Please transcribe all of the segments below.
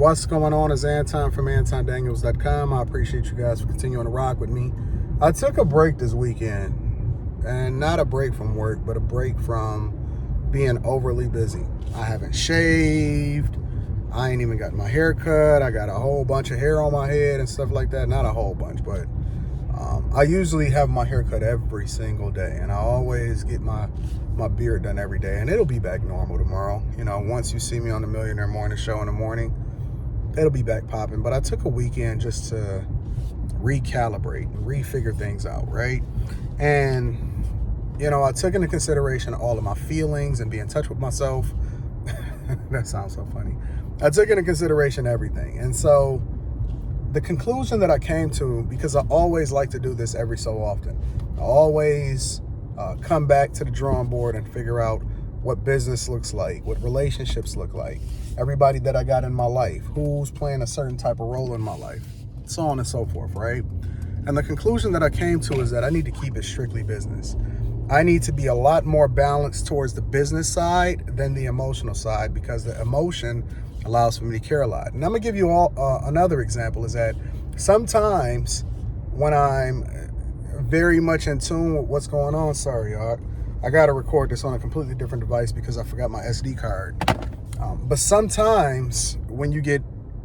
What's going on? Is Anton from AntonDaniels.com. I appreciate you guys for continuing to rock with me. I took a break this weekend, and not a break from work, but a break from being overly busy. I haven't shaved. I ain't even got my hair cut. I got a whole bunch of hair on my head and stuff like that. Not a whole bunch, but I usually have my hair cut every single day, and I always get my beard done every day, and it'll be back normal tomorrow. You know, once you see me on the Millionaire Morning Show in the morning, it'll be back popping. But I took a weekend just to recalibrate and refigure things out, right? And, you know, I took into consideration all of my feelings and be in touch with myself. That sounds so funny. I took into consideration everything. And so the conclusion that I came to, because I always like to do this every so often, I always come back to the drawing board and figure out what business looks like, what relationships look like, everybody that I got in my life, who's playing a certain type of role in my life, so on and so forth, right? And the conclusion that I came to is that I need to keep it strictly business. I need to be a lot more balanced towards the business side than the emotional side, because the emotion allows for me to care a lot. And I'm gonna give you all another example is that sometimes when I'm very much in tune with what's going on, sorry y'all, I gotta record this on a completely different device because I forgot my SD card. But sometimes when you get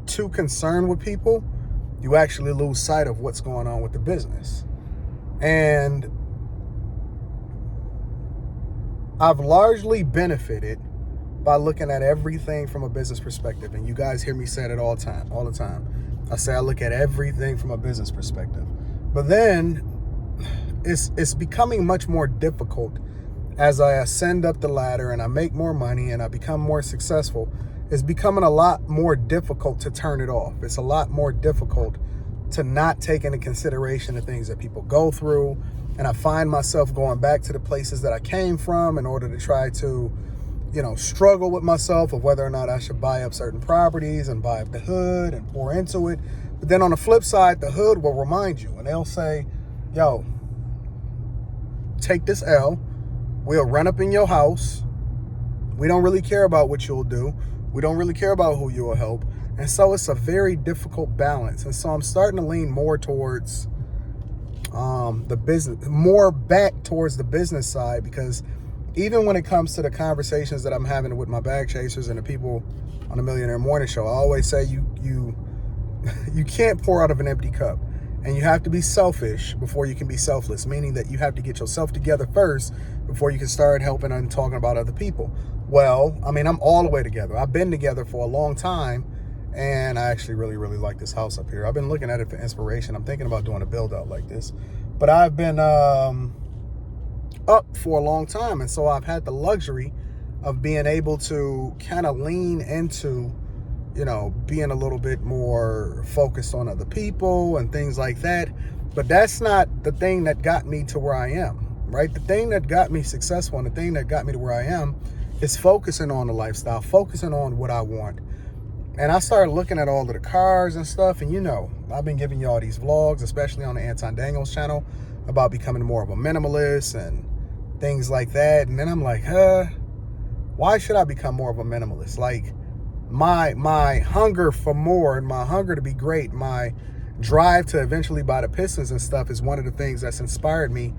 too concerned with people, you actually lose sight of what's going on with the business. And I've largely benefited by looking at everything from a business perspective. And you guys hear me say it all the time. I say I look at everything from a business perspective. But then it's becoming much more difficult as I ascend up the ladder and I make more money and I become more successful. It's becoming a lot more difficult to turn it off. It's a lot more difficult to not take into consideration the things that people go through. And I find myself going back to the places that I came from in order to try to, you know, struggle with myself of whether or not I should buy up certain properties and buy up the hood and pour into it. But then on the flip side, the hood will remind you and they'll say, yo, take this L. We'll run up in your house. We don't really care about what you'll do. We don't really care about who you will help. And so it's a very difficult balance. And so I'm starting to lean more towards the business, more back towards the business side, because even when it comes to the conversations that I'm having with my bag chasers and the people on the Millionaire Morning Show, I always say you can't pour out of an empty cup, and you have to be selfish before you can be selfless, meaning that you have to get yourself together first before you can start helping and talking about other people. Well, I mean, I'm all the way together. I've been together for a long time, and I actually really, really like this house up here. I've been looking at it for inspiration. I'm thinking about doing a build out like this, but I've been up for a long time, and so I've had the luxury of being able to kind of lean into, you know, being a little bit more focused on other people and things like that. But that's not the thing that got me to where I am, right? The thing that got me successful and the thing that got me to where I am is focusing on the lifestyle, focusing on what I want. And I started looking at all of the cars and stuff, and you know, I've been giving you all these vlogs, especially on the Anton Daniels channel, about becoming more of a minimalist and things like that. And then I'm like, why should I become more of a minimalist? Like, my hunger for more and my hunger to be great, my drive to eventually buy the Pistons and stuff is one of the things that's inspired me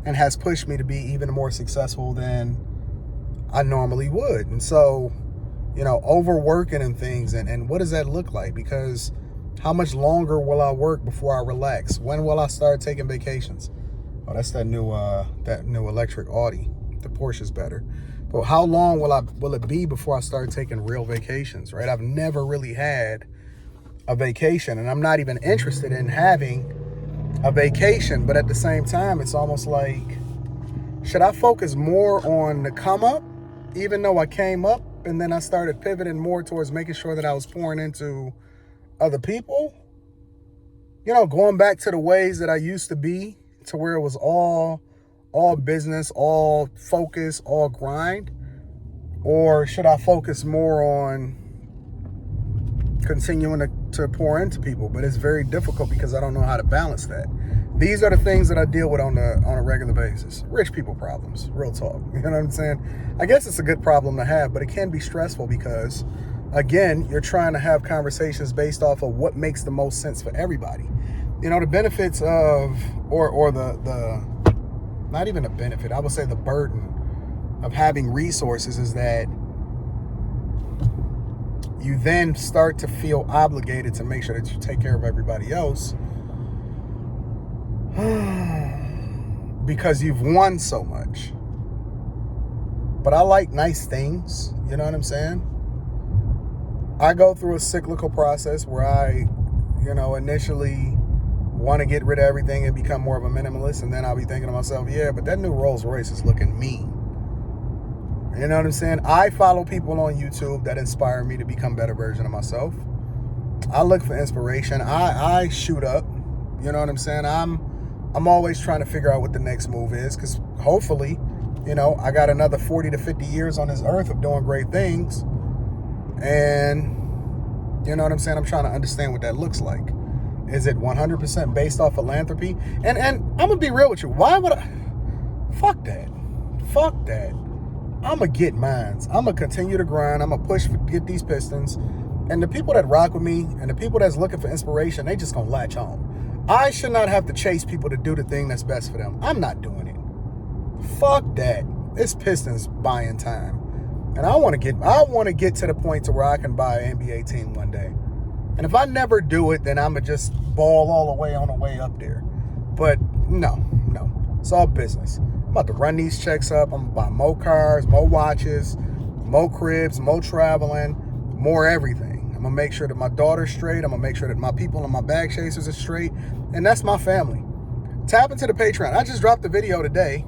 and has pushed me to be even more successful than I normally would. And so, you know, overworking and things, and what does that look like? Because how much longer will I work before I relax? When will I start taking vacations? Oh, that's that new electric Audi. The Porsche's better. But how long will it be before I start taking real vacations, right? I've never really had a vacation, and I'm not even interested in having a vacation. But at the same time, it's almost like, should I focus more on the come up, even though I came up, and then I started pivoting more towards making sure that I was pouring into other people? You know, going back to the ways that I used to be, to where it was all business, all focus, all grind? Or should I focus more on continuing to pour into people? But it's very difficult because I don't know how to balance that. These are the things that I deal with on a regular basis. Rich people problems, real talk. You know what I'm saying? I guess it's a good problem to have, but it can be stressful because again, you're trying to have conversations based off of what makes the most sense for everybody. You know, the benefits of, or the not even a benefit, I would say the burden of having resources is that you then start to feel obligated to make sure that you take care of everybody else because you've won so much. But I like nice things, you know what I'm saying? I go through a cyclical process where I, initially want to get rid of everything and become more of a minimalist, and then I'll be thinking to myself, yeah, but that new Rolls Royce is looking mean. You know what I'm saying? I follow people on YouTube that inspire me to become a better version of myself. I look for inspiration. I shoot up. You know what I'm saying? I'm always trying to figure out what the next move is, because hopefully, I got another 40 to 50 years on this earth of doing great things. And you know what I'm saying? I'm trying to understand what that looks like. Is it 100% based off philanthropy? And I'm going to be real with you. Why would I? Fuck that. Fuck that. I'm going to get mines. I'm going to continue to grind. I'm going to push to get these pistons. And the people that rock with me and the people that's looking for inspiration, they just going to latch on. I should not have to chase people to do the thing that's best for them. I'm not doing it. Fuck that. It's Pistons buying time. And I want to get to the point to where I can buy an NBA team one day. And if I never do it, then I'm going to just ball all the way on the way up there. But no. It's all business. I'm about to run these checks up. I'm going to buy more cars, more watches, more cribs, more traveling, more everything. I'm going to make sure that my daughter's straight. I'm going to make sure that my people and my bag chasers are straight. And that's my family. Tap into the Patreon. I just dropped a video today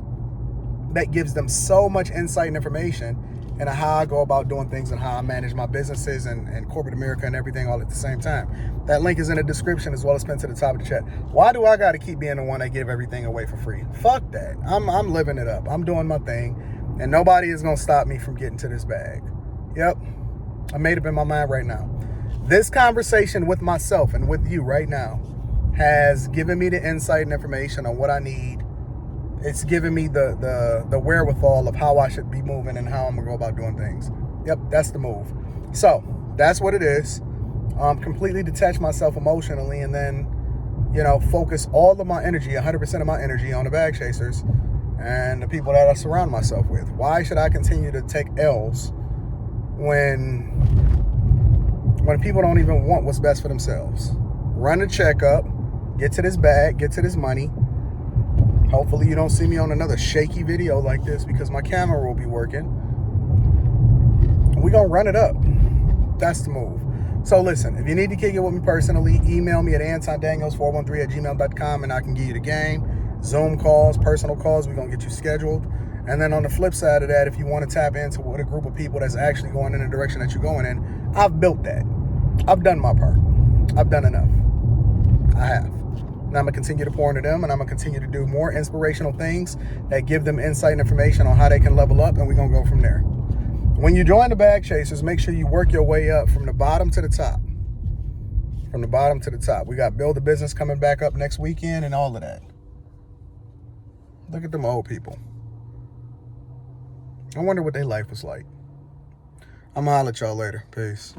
that gives them so much insight and information into how I go about doing things and how I manage my businesses and corporate America and everything all at the same time. That link is in the description as well as pinned to the top of the chat. Why do I got to keep being the one that give everything away for free? Fuck that. I'm living it up. I'm doing my thing, and nobody is going to stop me from getting to this bag. Yep. I made up in my mind right now. This conversation with myself and with you right now has given me the insight and information on what I need. It's given me the wherewithal of how I should be moving and how I'm going to go about doing things. Yep, that's the move. So, that's what it is. Completely detach myself emotionally and then, focus all of my energy, 100% of my energy on the bag chasers and the people that I surround myself with. Why should I continue to take L's when people don't even want what's best for themselves? Run a checkup, get to this bag, get to this money. Hopefully you don't see me on another shaky video like this because my camera will be working. We're going to run it up. That's the move. So listen, if you need to kick it with me personally, email me at antondaniels413@gmail.com and I can give you the game. Zoom calls, personal calls, we're going to get you scheduled. And then on the flip side of that, if you want to tap into what a group of people that's actually going in the direction that you're going in, I've built that. I've done my part. I've done enough. I have. And I'm going to continue to pour into them, and I'm going to continue to do more inspirational things that give them insight and information on how they can level up, and we're going to go from there. When you join the Bag Chasers, make sure you work your way up from the bottom to the top. From the bottom to the top. We got Build a Business coming back up next weekend and all of that. Look at them old people. I wonder what their life was like. I'm going to holler at y'all later. Peace.